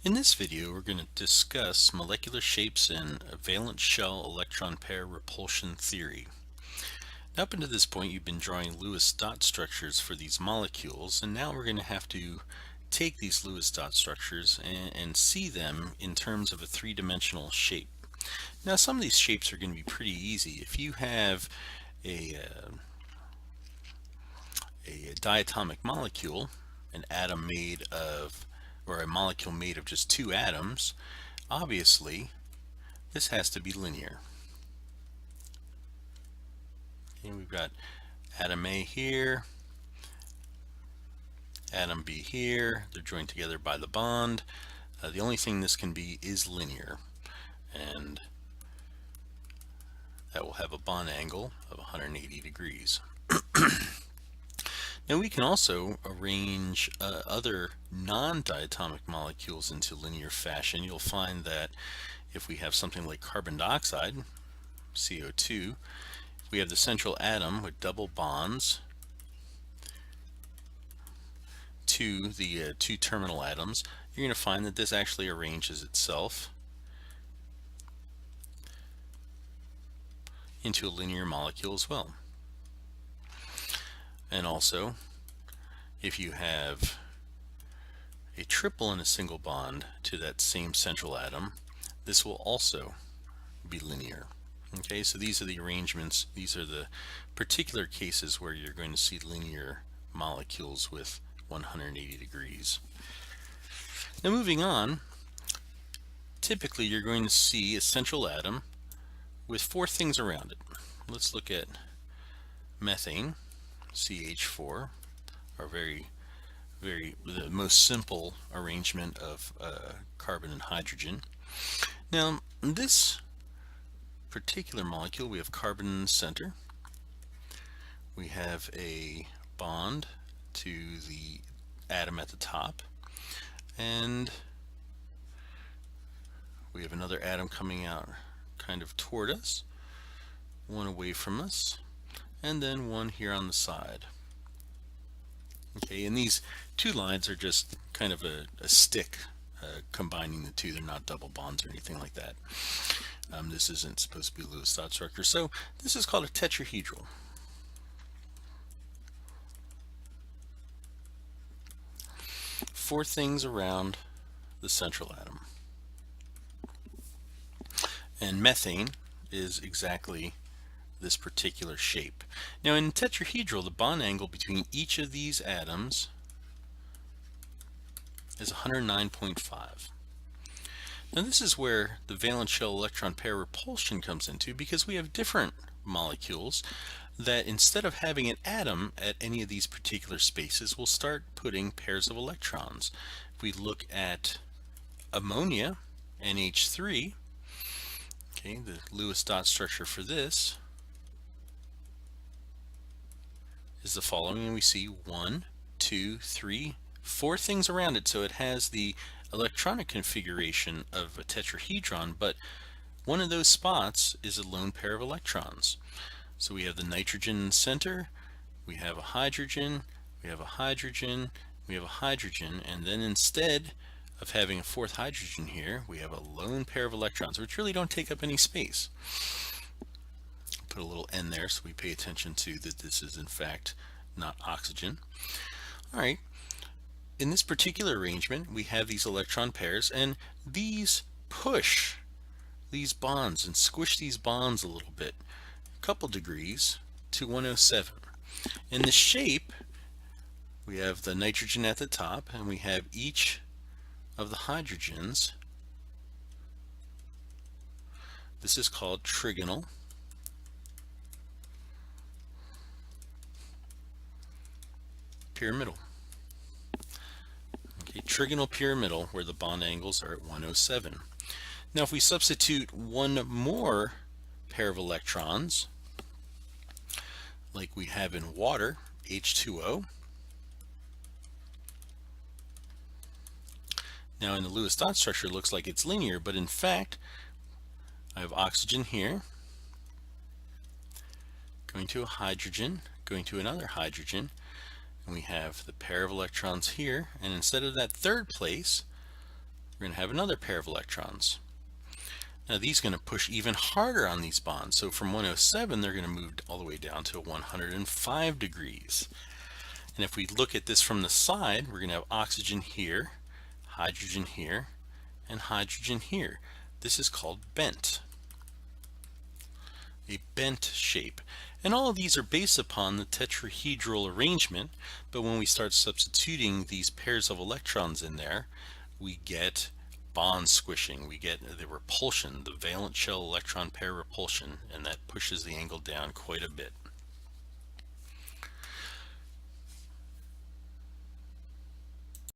In this video, we're going to discuss molecular shapes and valence shell electron pair repulsion theory. Now, up until this point, you've been drawing Lewis dot structures for these molecules, and now we're going to have to take these Lewis dot structures and see them in terms of a three-dimensional shape. Now, some of these shapes are going to be pretty easy. If you have a diatomic molecule, an atom made of, or a molecule made of just two atoms, obviously this has to be linear. And we've got atom A here, atom B here, they're joined together by the bond. The only thing this can be is linear, and that will have a bond angle of 180 degrees. Now we can also arrange other non-diatomic molecules into linear fashion. You'll find that if we have something like carbon dioxide, CO2, we have the central atom with double bonds to the two terminal atoms. You're going to find that this actually arranges itself into a linear molecule as well. And also, if you have a triple and a single bond to that same central atom, this will also be linear. Okay, so these are the arrangements, these are the particular cases where you're going to see linear molecules with 180 degrees. Now moving on, typically you're going to see a central atom with four things around it. Let's look at methane, CH4, our the most simple arrangement of carbon and hydrogen. Now, in this particular molecule, we have carbon in the center. We have a bond to the atom at the top, and we have another atom coming out kind of toward us, one away from us, and then one here on the side. Okay, and these two lines are just kind of a stick combining the two. They're not double bonds or anything like that. This isn't supposed to be Lewis dot structure. So this is called a tetrahedral. Four things around the central atom. And methane is exactly this particular shape. Now in tetrahedral, the bond angle between each of these atoms is 109.5. Now this is where the valence shell electron pair repulsion comes into, because we have different molecules that instead of having an atom at any of these particular spaces, we'll start putting pairs of electrons. If we look at ammonia, NH3, okay, the Lewis dot structure for this is the following, and we see 1, 2, 3, 4 things around it, so it has the electronic configuration of a tetrahedron, but one of those spots is a lone pair of electrons. So we have the nitrogen in the center, we have a hydrogen, we have a hydrogen, we have a hydrogen, and then instead of having a fourth hydrogen here, we have a lone pair of electrons, which really don't take up any space. Put a little N there so we pay attention to that this is in fact not oxygen. All right, in this particular arrangement we have these electron pairs, and these push these bonds and squish these bonds a little bit, a couple degrees, to 107. In the shape, we have the nitrogen at the top, and we have each of the hydrogens. This is called trigonal. Pyramidal. Okay, trigonal pyramidal, where the bond angles are at 107. Now if we substitute one more pair of electrons, like we have in water, H2O. Now in the Lewis dot structure it looks like it's linear, but in fact I have oxygen here, going to a hydrogen, going to another hydrogen, and we have the pair of electrons here, and instead of that third place we're going to have another pair of electrons. Now these are going to push even harder on these bonds. So from 107, they're going to move all the way down to 105 degrees. And if we look at this from the side, we're going to have oxygen here, hydrogen here, and hydrogen here. This is called bent. A bent shape. And all of these are based upon the tetrahedral arrangement, but when we start substituting these pairs of electrons in there, we get bond squishing, we get the repulsion, the valence shell electron pair repulsion, and that pushes the angle down quite a bit.